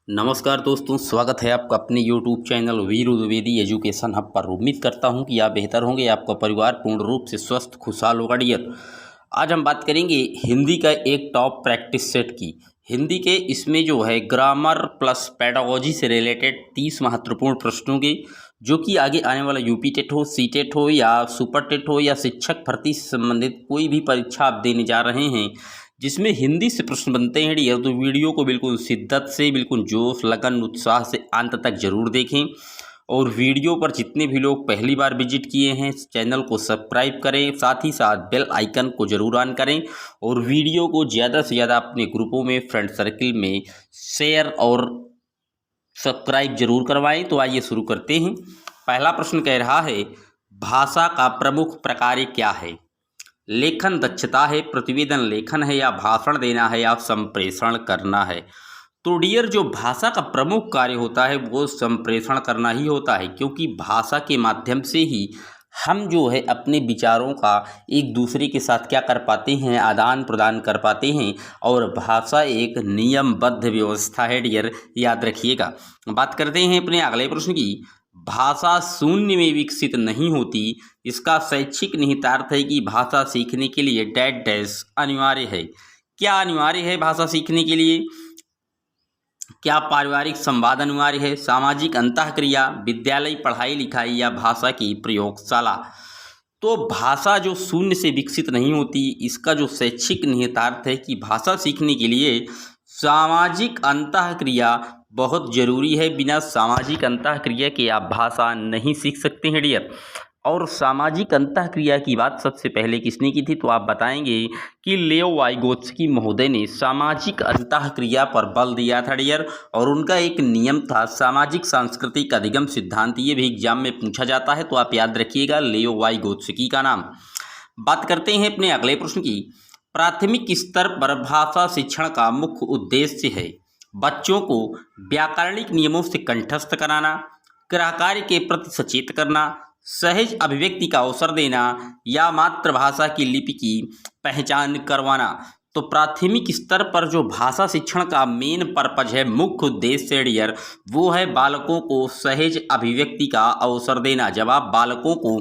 नमस्कार दोस्तों, स्वागत है आपका अपने YouTube चैनल वीर द्विवेदी एजुकेशन हब पर। उम्मीद करता हूं कि आप बेहतर होंगे, आपका परिवार पूर्ण रूप से स्वस्थ खुशहाल होगा डियर। आज हम बात करेंगे हिंदी का एक टॉप प्रैक्टिस सेट की। हिंदी के इसमें जो है ग्रामर प्लस पेडागोजी से रिलेटेड 30 महत्वपूर्ण प्रश्नों के, जो कि आगे आने वाला यूपी टेट हो, सी टेट हो या सुपर टेट हो या शिक्षक भर्ती से संबंधित कोई भी परीक्षा आप देने जा रहे हैं जिसमें हिंदी से प्रश्न बनते हैं डियर, तो वीडियो को बिल्कुल शिद्दत से, बिल्कुल जोश लगन उत्साह से अंत तक जरूर देखें। और वीडियो पर जितने भी लोग पहली बार विजिट किए हैं चैनल को सब्सक्राइब करें, साथ ही साथ बेल आइकन को जरूर ऑन करें और वीडियो को ज़्यादा से ज़्यादा अपने ग्रुपों में, फ्रेंड सर्किल में शेयर और सब्सक्राइब जरूर करवाएं। तो आइए शुरू करते हैं। पहला प्रश्न कह रहा है, भाषा का प्रमुख प्रकार क्या है? लेखन दक्षता है, प्रतिवेदन लेखन है, या भाषण देना है, या संप्रेषण करना है? तो डियर, जो भाषा का प्रमुख कार्य होता है वो संप्रेषण करना ही होता है, क्योंकि भाषा के माध्यम से ही हम जो है अपने विचारों का एक दूसरे के साथ क्या कर पाते हैं, आदान प्रदान कर पाते हैं। और भाषा एक नियमबद्ध व्यवस्था है डियर, याद रखिएगा। बात करते हैं अपने अगले प्रश्न की। भाषा शून्य में विकसित नहीं होती, इसका शैक्षिक निहितार्थ है कि भाषा सीखने के लिए डैश डैश अनिवार्य है। क्या अनिवार्य है भाषा सीखने के लिए? क्या पारिवारिक संवाद अनिवार्य है, सामाजिक अंतःक्रिया, विद्यालय पढ़ाई लिखाई, या भाषा की प्रयोगशाला? तो भाषा जो शून्य से विकसित नहीं होती, इसका जो शैक्षिक निहितार्थ है कि भाषा सीखने के लिए सामाजिक अंतःक्रिया बहुत जरूरी है। बिना सामाजिक अंतःक्रिया के आप भाषा नहीं सीख सकते हैं डियर। और सामाजिक अंतःक्रिया की बात सबसे पहले किसने की थी, तो आप बताएंगे कि लेओ वाइगोत्स्की महोदय ने सामाजिक अंतःक्रिया पर बल दिया था डियर। और उनका एक नियम था सामाजिक सांस्कृतिक अधिगम सिद्धांत। ये भी एग्जाम में पूछा जाता है, तो आप याद रखिएगा लेओ वाइगोत्स्की का नाम। बात करते हैं अपने अगले प्रश्न की। प्राथमिक स्तर पर भाषा शिक्षण का मुख्य उद्देश्य है बच्चों को व्याकरणिक नियमों से कंठस्थ कराना, गृह कार्य के प्रति सचेत करना, सहज अभिव्यक्ति का अवसर देना, या मातृभाषा की लिपि की पहचान करवाना। तो प्राथमिक स्तर पर जो भाषा शिक्षण का मेन पर्पज है, मुख्य उद्देश्य है डियर, वो है बालकों को सहज अभिव्यक्ति का अवसर देना। जब आप बालकों को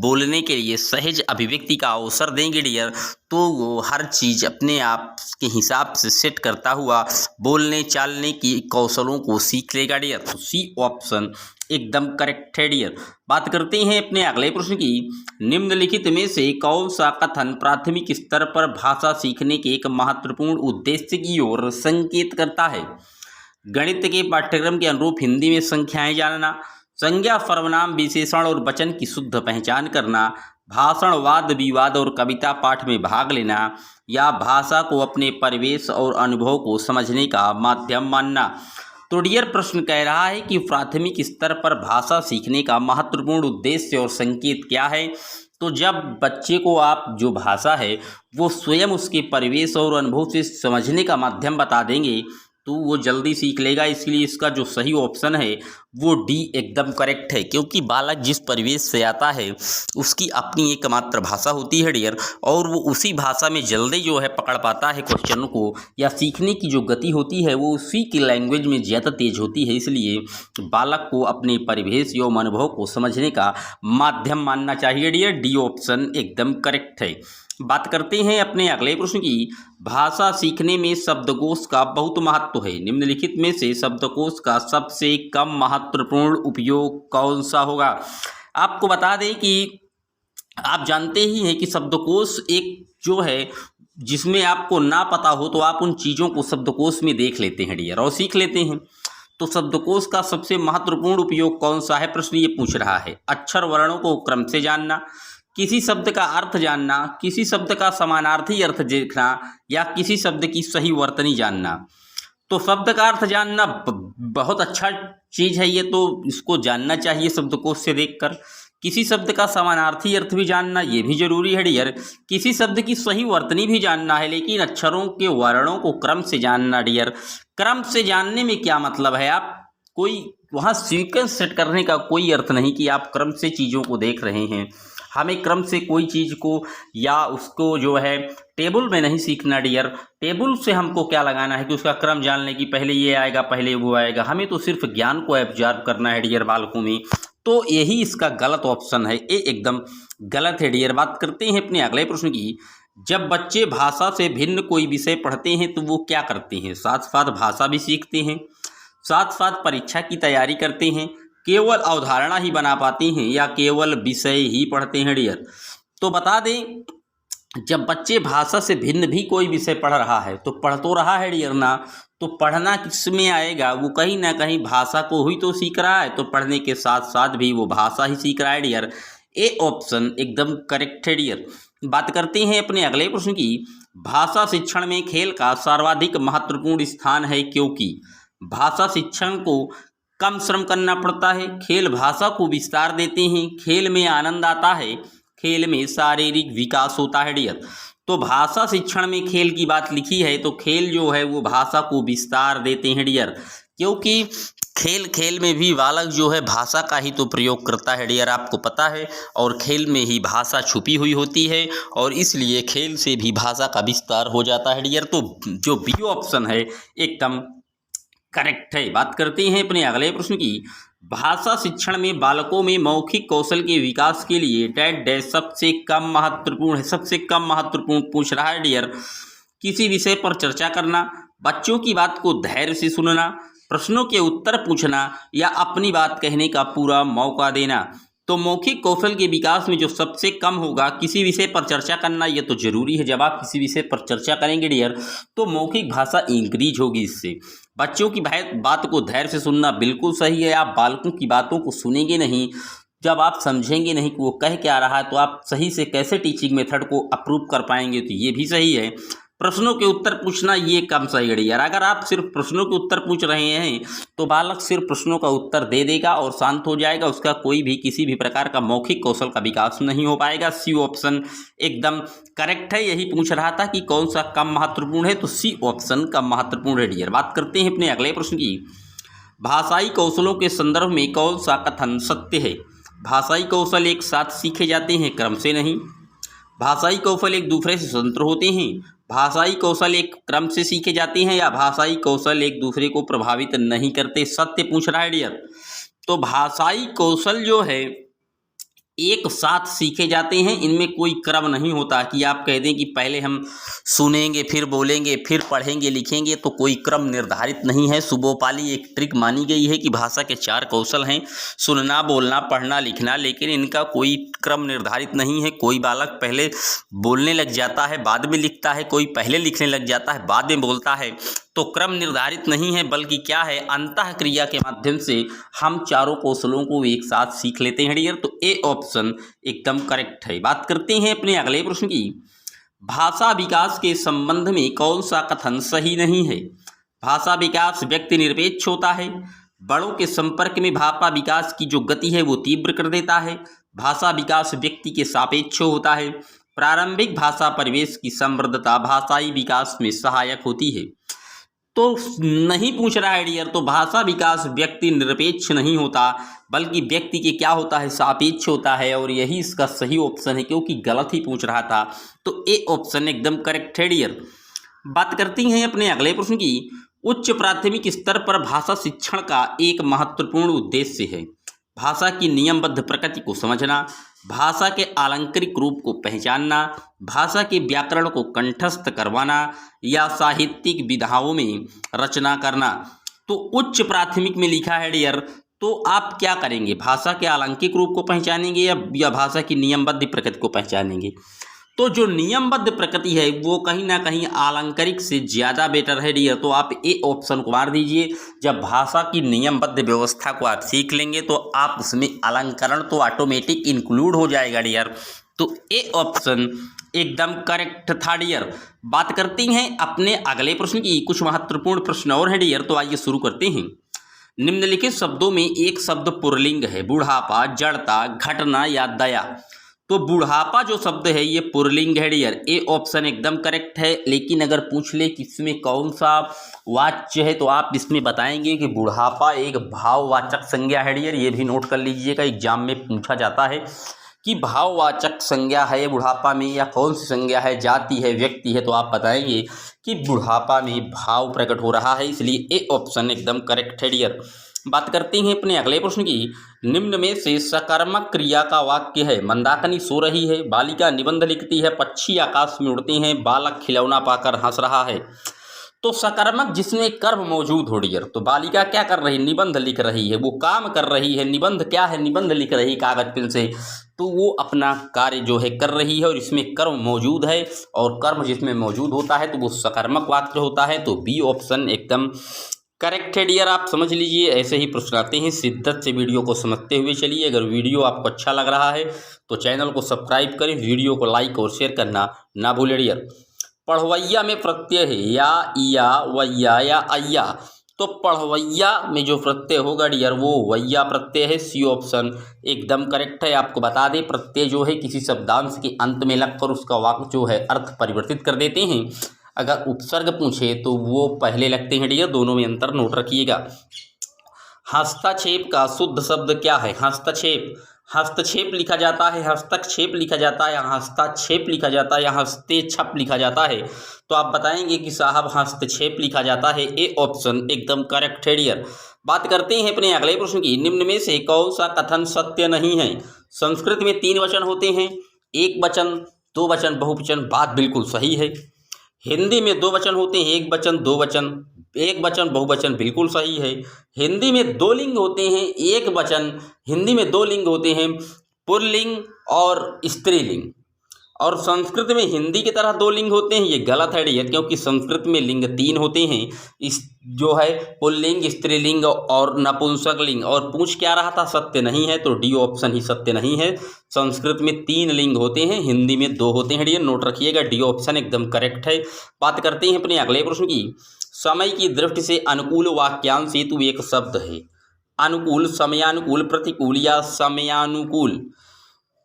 बोलने के लिए सहज अभिव्यक्ति का अवसर देंगे डियर, तो वो हर चीज़ अपने आप के हिसाब से सेट करता हुआ बोलने चालने की कौशलों को सीख लेगा डियर। तो सी ऑप्शन एकदम करेक्ट है डियर। बात करते हैं अपने अगले प्रश्न की। निम्नलिखित में से कौन सा कथन प्राथमिक स्तर पर भाषा सीखने के एक महत्वपूर्ण उद्देश्य की ओर संकेत करता है? गणित के पाठ्यक्रम के अनुरूप हिंदी में संख्याएं जानना, संज्ञा सर्वनाम विशेषण और वचन की शुद्ध पहचान करना, भाषण वाद विवाद और कविता पाठ में भाग लेना, या भाषा को अपने परिवेश और अनुभव को समझने का माध्यम मानना? तो डियर, प्रश्न कह रहा है कि प्राथमिक स्तर पर भाषा सीखने का महत्वपूर्ण उद्देश्य और संकेत क्या है। तो जब बच्चे को आप जो भाषा है वो स्वयं उसके परिवेश और अनुभव से समझने का माध्यम बता देंगे, तो वो जल्दी सीख लेगा। इसलिए इसका जो सही ऑप्शन है वो डी एकदम करेक्ट है, क्योंकि बालक जिस परिवेश से आता है उसकी अपनी एकमात्र भाषा होती है डियर, और वो उसी भाषा में जल्दी जो है पकड़ पाता है क्वेश्चन को, या सीखने की जो गति होती है वो उसी की लैंग्वेज में ज़्यादा तेज होती है। इसलिए बालक को अपने परिवेश एवं अनुभव को समझने का माध्यम मानना चाहिए डियर। डी ऑप्शन एकदम करेक्ट है। बात करते हैं अपने अगले प्रश्न की। भाषा सीखने में शब्दकोश का बहुत महत्व है, निम्नलिखित में से शब्दकोश का सबसे कम महत्वपूर्ण उपयोग कौन सा होगा? आपको बता दें कि आप जानते ही हैं कि शब्दकोश एक जो है जिसमें आपको ना पता हो तो आप उन चीज़ों को शब्दकोश में देख लेते हैं डियर और सीख लेते हैं। तो शब्दकोश का सबसे महत्वपूर्ण उपयोग कौन सा है, प्रश्न ये पूछ रहा है। अक्षर वर्णों को क्रम से जानना, किसी शब्द का अर्थ जानना, किसी शब्द का समानार्थी अर्थ देखना, या किसी शब्द की सही वर्तनी जानना? तो शब्द का अर्थ जानना बहुत अच्छा चीज़ है, ये तो इसको जानना चाहिए शब्दकोश से देखकर। किसी शब्द का समानार्थी अर्थ भी जानना ये भी जरूरी है डियर। किसी शब्द की सही वर्तनी भी जानना है, लेकिन अक्षरों के वर्णों को क्रम से जानना डियर। क्रम से जानने में क्या मतलब है? आप कोई वहाँ सीक्वेंस सेट करने का कोई अर्थ नहीं कि आप क्रम से चीज़ों को देख रहे हैं। हमें क्रम से कोई चीज़ को या उसको जो है टेबल में नहीं सीखना डियर। टेबल से हमको क्या लगाना है कि उसका क्रम जानने की पहले ये आएगा पहले वो आएगा, हमें तो सिर्फ ज्ञान को एब्जॉर्ब करना है डियर बालकों में। तो यही इसका गलत ऑप्शन है, ये एकदम गलत है डियर। बात करते हैं अपने अगले प्रश्न की। जब बच्चे भाषा से भिन्न कोई विषय पढ़ते हैं तो वो क्या करते हैं? साथ साथ भाषा भी सीखते हैं, साथ साथ परीक्षा की तैयारी करते हैं, केवल अवधारणा ही बना पाते हैं या केवल विषय ही पढ़ते हैं डियर? तो बता दें, जब बच्चे भाषा से भिन्न भी कोई विषय पढ़ रहा है तो पढ़ तो रहा है डियर ना, तो पढ़ना किस में आएगा? वो कहीं ना कहीं भाषा को ही तो सीख रहा है, तो पढ़ने के साथ साथ भी वो भाषा ही सीख रहा है डियर। ए ऑप्शन एकदम करेक्ट है डियर। बात करते हैं अपने अगले प्रश्न की। भाषा शिक्षण में खेल का सर्वाधिक महत्वपूर्ण स्थान है क्योंकि भाषा शिक्षण को कम श्रम करना पड़ता है, खेल भाषा को विस्तार देते हैं, खेल में आनंद आता है, खेल में शारीरिक विकास होता है डियर। तो भाषा शिक्षण में खेल की बात लिखी है, तो खेल जो है वो भाषा को विस्तार देते हैं डियर, क्योंकि खेल में भी बालक जो है भाषा का ही तो प्रयोग करता है डियर, आपको पता है। और खेल में ही भाषा छुपी हुई होती है और इसलिए खेल से भी भाषा का विस्तार हो जाता है डियर। तो जो बी ऑप्शन है एकदम करेक्ट है। बात करते हैं अपने अगले प्रश्न की। भाषा शिक्षण में बालकों में मौखिक कौशल के विकास के लिए डैश डैश सबसे कम महत्वपूर्ण है। सबसे कम महत्वपूर्ण पूछ रहा है डियर। किसी विषय पर चर्चा करना, बच्चों की बात को धैर्य से सुनना, प्रश्नों के उत्तर पूछना या अपनी बात कहने का पूरा मौका देना। तो मौखिक कौशल के विकास में जो सबसे कम होगा, किसी विषय पर चर्चा करना, ये तो जरूरी है। जब आप किसी विषय पर चर्चा करेंगे डियर तो मौखिक भाषा इंक्रीज होगी इससे। बच्चों की बात को धैर्य से सुनना बिल्कुल सही है। आप बालकों की बातों को सुनेंगे नहीं, जब आप समझेंगे नहीं कि वो कह क्या रहा है, तो आप सही से कैसे टीचिंग मेथड को अप्रूव कर पाएंगे? तो ये भी सही है। प्रश्नों के उत्तर पूछना ये कम सही है डियर। अगर आप सिर्फ प्रश्नों के उत्तर पूछ रहे हैं तो बालक सिर्फ प्रश्नों का उत्तर दे देगा और शांत हो जाएगा, उसका कोई भी किसी भी प्रकार का मौखिक कौशल का विकास नहीं हो पाएगा। सी ऑप्शन एकदम करेक्ट है। यही पूछ रहा था कि कौन सा कम महत्वपूर्ण है, तो सी ऑप्शन कम महत्वपूर्ण है डियर। बात करते हैं अपने अगले प्रश्न की। भाषाई कौशलों के संदर्भ में कौन सा कथन सत्य है? भाषाई कौशल एक साथ सीखे जाते हैं, क्रम से नहीं। भाषाई कौशल एक दूसरे से स्वतंत्र होते हैं। भाषाई कौशल एक क्रम से सीखे जाते हैं या भाषाई कौशल एक दूसरे को प्रभावित नहीं करते? सत्य पूछ रहा है डियर। तो भाषाई कौशल जो है एक साथ सीखे जाते हैं, इनमें कोई क्रम नहीं होता कि आप कह दें कि पहले हम सुनेंगे फिर बोलेंगे फिर पढ़ेंगे लिखेंगे, तो कोई क्रम निर्धारित नहीं है। सुबोपाली एक ट्रिक मानी गई है कि भाषा के 4 कौशल हैं, सुनना, बोलना, पढ़ना, लिखना, लेकिन इनका कोई क्रम निर्धारित नहीं है। कोई बालक पहले बोलने लग जाता है बाद में लिखता है, कोई पहले लिखने लग जाता है बाद में बोलता है, तो क्रम निर्धारित नहीं है, बल्कि क्या है, अंतः क्रिया के माध्यम से हम चारों कौशलों को एक साथ सीख लेते हैं डियर। तो ए ऑप्शन एकदम करेक्ट है। बात करते हैं अपने अगले प्रश्न की। भाषा विकास के संबंध में कौन सा कथन सही नहीं है? भाषा विकास व्यक्ति निरपेक्ष होता है। बड़ों के संपर्क में भाषा विकास की जो गति है वो तीव्र कर देता है। भाषा विकास व्यक्ति के सापेक्ष होता है। प्रारंभिक भाषा परिवेश की समृद्धता भाषाई विकास में सहायक होती है। तो नहीं पूछ रहा है डियर, तो भाषा विकास व्यक्ति निरपेक्ष नहीं होता, बल्कि व्यक्ति के क्या होता है, सापेक्ष होता है, और यही इसका सही ऑप्शन है, क्योंकि गलत ही पूछ रहा था। तो ए ऑप्शन एकदम करेक्ट है डियर। बात करती हैं अपने अगले प्रश्न की। उच्च प्राथमिक स्तर पर भाषा शिक्षण का एक महत्वपूर्ण उद्देश्य है भाषा की नियमबद्ध प्रकृति को समझना, भाषा के आलंकारिक रूप को पहचानना, भाषा के व्याकरण को कंठस्थ करवाना या साहित्यिक विधाओं में रचना करना। तो उच्च प्राथमिक में लिखा है डियर, तो आप क्या करेंगे? भाषा के आलंकारिक रूप को पहचानेंगे या भाषा की नियमबद्ध प्रकृति को पहचानेंगे? तो जो नियमबद्ध प्रकृति है वो कहीं ना कहीं आलंकारिक से ज़्यादा बेटर है डियर। तो आप ए ऑप्शन को मार दीजिए। जब भाषा की नियमबद्ध व्यवस्था को आप सीख लेंगे तो आप उसमें अलंकरण तो ऑटोमेटिक इंक्लूड हो जाएगा डियर। तो ए ऑप्शन एकदम करेक्ट था डियर। बात करते हैं अपने अगले प्रश्न की। कुछ महत्वपूर्ण प्रश्न और है डियर, तो आइए शुरू करते हैं। निम्नलिखित शब्दों में एक शब्द पुल्लिंग है, बुढ़ापा, जड़ता, घटना या दया। तो बुढ़ापा जो शब्द है ये पुल्लिंग है डियर। ए ऑप्शन एकदम करेक्ट है। लेकिन अगर पूछ ले कि इसमें कौन सा वाच्य है, तो आप इसमें बताएंगे कि बुढ़ापा एक भाववाचक संज्ञा है डियर। ये भी नोट कर लीजिएगा, एग्जाम में पूछा जाता है कि भाववाचक संज्ञा है बुढ़ापा में या कौन सी संज्ञा है, जाति है, व्यक्ति है, तो आप बताएंगे कि बुढ़ापा में भाव प्रकट हो रहा है, इसलिए ए ऑप्शन एकदम करेक्ट है डियर। बात करते हैं अपने अगले प्रश्न की। निम्न में से सकर्मक क्रिया का वाक्य है। मंदाकिनी सो रही है, बालिका निबंध लिखती है, पक्षी आकाश में उड़ते हैं, बालक खिलौना पाकर हंस रहा है। तो सकर्मक जिसमें कर्म मौजूद हो डियर, तो बालिका क्या कर रही है, निबंध लिख रही है, वो काम कर रही है। निबंध क्या है, निबंध लिख रही है कागज पेन से, तो वो अपना कार्य जो है कर रही है और इसमें कर्म मौजूद है, और कर्म जिसमें मौजूद होता है तो वो सकर्मक वाक्य होता है। तो बी ऑप्शन एकदम करेक्ट है डियर। आप समझ लीजिए, ऐसे ही प्रश्न आते हैं, शिद्दत से वीडियो को समझते हुए चलिए। अगर वीडियो आपको अच्छा लग रहा है तो चैनल को सब्सक्राइब करें, वीडियो को लाइक और शेयर करना ना भूलें डियर। पढ़वैया में प्रत्यय है या वैया या अय्या, तो पढ़वैया में जो प्रत्यय होगा डियर वो वैया प्रत्यय है। सी ऑप्शन एकदम करेक्ट है। आपको बता दें, प्रत्यय जो है किसी शब्दांश के अंत में लगकर उसका वाक्य जो है अर्थ परिवर्तित कर देते हैं। अगर उपसर्ग पूछे तो वो पहले लगते हैं डियर, दोनों में अंतर नोट रखिएगा। हस्तक्षेप का शुद्ध शब्द क्या है? हस्तक्षेप, हस्तक्षेप लिखा जाता है, हस्तक्षेप लिखा जाता है, हस्ताक्षेप लिखा जाता है या हस्तेक्षप लिखा जाता है। तो आप बताएंगे कि साहब हस्तक्षेप लिखा जाता है। ए ऑप्शन एकदम करेक्ट है डियर। बात करते हैं अपने अगले प्रश्न की। निम्न में से कौन सा कथन सत्य नहीं है? संस्कृत में 3 वचन होते हैं, एक वचन, 2 वचन, बहुवचन। बात बिल्कुल सही है। हिंदी में 2 वचन होते हैं, एक वचन, 2 वचन, एक वचन, बहुवचन। बिल्कुल सही है। हिंदी में 2 लिंग होते हैं, एक वचन। हिंदी में 2 लिंग होते हैं, पुल्लिंग और स्त्रीलिंग। और संस्कृत में हिंदी की तरह 2 लिंग होते हैं, ये गलत है डियर, क्योंकि संस्कृत में लिंग 3 होते हैं, इस जो है पुल्लिंग, स्त्रीलिंग और नपुंसक लिंग। और पूछ क्या रहा था, सत्य नहीं है, तो डी ऑप्शन ही सत्य नहीं है। संस्कृत में 3 लिंग होते हैं, हिंदी में 2 होते हैं डियर, नोट रखिएगा। डी ऑप्शन एकदम करेक्ट है। बात करते हैं अपने अगले प्रश्न की। समय की दृष्टि से अनुकूल वाक्यांश हेतु एक शब्द है। अनुकूल, समयानुकूल, प्रतिकूल या समयानुकूल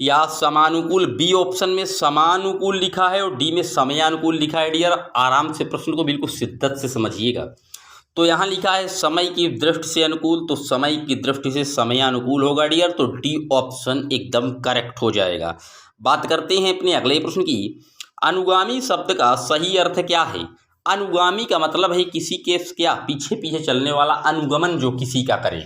या समानुकूल। बी ऑप्शन में समानुकूल लिखा है और डी में समयानुकूल लिखा है डियर। आराम से प्रश्न को बिल्कुल शिद्दत से समझिएगा। तो यहाँ लिखा है समय की दृष्टि से अनुकूल, तो समय की दृष्टि से समयानुकूल होगा डियर, तो डी ऑप्शन एकदम करेक्ट हो जाएगा। बात करते हैं अपने अगले प्रश्न की। अनुगामी शब्द का सही अर्थ क्या है? अनुगामी का मतलब है किसी के क्या पीछे पीछे चलने वाला, अनुगमन जो किसी का करे,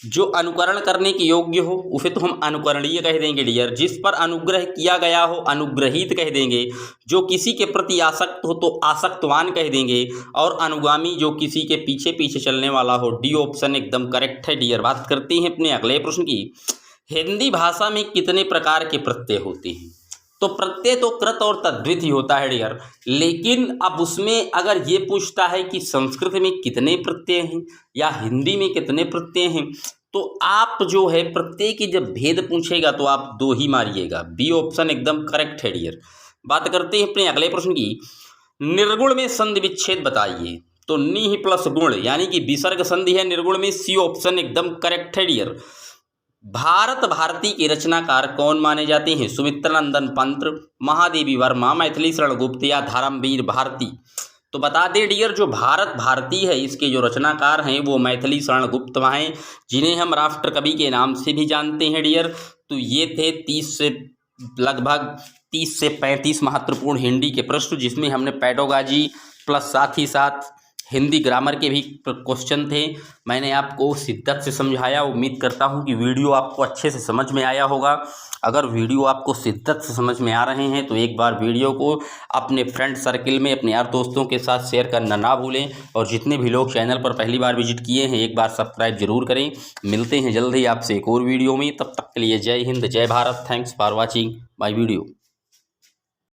जो अनुकरण करने के योग्य हो उसे तो हम अनुकरणीय कह देंगे डियर। जिस पर अनुग्रह किया गया हो अनुग्रहित कह देंगे। जो किसी के प्रति आसक्त हो तो आसक्तवान कह देंगे। और अनुगामी जो किसी के पीछे पीछे चलने वाला हो। डी ऑप्शन एकदम करेक्ट है डियर। बात करते हैं अपने अगले प्रश्न की। हिंदी भाषा में कितने प्रकार के प्रत्यय होते हैं? तो प्रत्यय तो कृत और तद्धित ही होता है डियर, लेकिन अब उसमें अगर ये पूछता है कि संस्कृत में कितने प्रत्यय हैं या हिंदी में कितने प्रत्यय हैं, तो आप जो है प्रत्यय की जब भेद पूछेगा तो आप 2 ही मारिएगा। बी ऑप्शन एकदम करेक्ट है डियर। बात करते हैं अपने अगले प्रश्न की। निर्गुण में संधि विच्छेद बताइए। तो नि प्लस गुण यानी कि विसर्ग संधि है निर्गुण में। सी ऑप्शन एकदम करेक्ट है डियर। भारत भारती के रचनाकार कौन माने जाते हैं? सुमित्रानंदन पंत, महादेवी वर्मा, मैथिली शरण गुप्त या धर्मवीर भारती। तो बता दें डियर, जो भारत भारती है इसके जो रचनाकार हैं वो मैथिली शरण गुप्त हैं, जिन्हें हम राष्ट्रकवि के नाम से भी जानते हैं डियर। तो ये थे 30 से लगभग 30 से 35 महत्वपूर्ण हिंदी के प्रश्न, जिसमें हमने पेडागॉजी प्लस साथ ही साथ हिंदी ग्रामर के भी क्वेश्चन थे। मैंने आपको शिद्दत से समझाया। उम्मीद करता हूं कि वीडियो आपको अच्छे से समझ में आया होगा। अगर वीडियो आपको शिद्दत से समझ में आ रहे हैं तो एक बार वीडियो को अपने फ्रेंड सर्किल में अपने यार दोस्तों के साथ शेयर करना ना भूलें। और जितने भी लोग चैनल पर पहली बार विजिट किए हैं एक बार सब्सक्राइब जरूर करें। मिलते हैं जल्द ही आपसे एक और वीडियो में, तब तक के लिए जय हिंद, जय Bharat. Thanks for watching my video.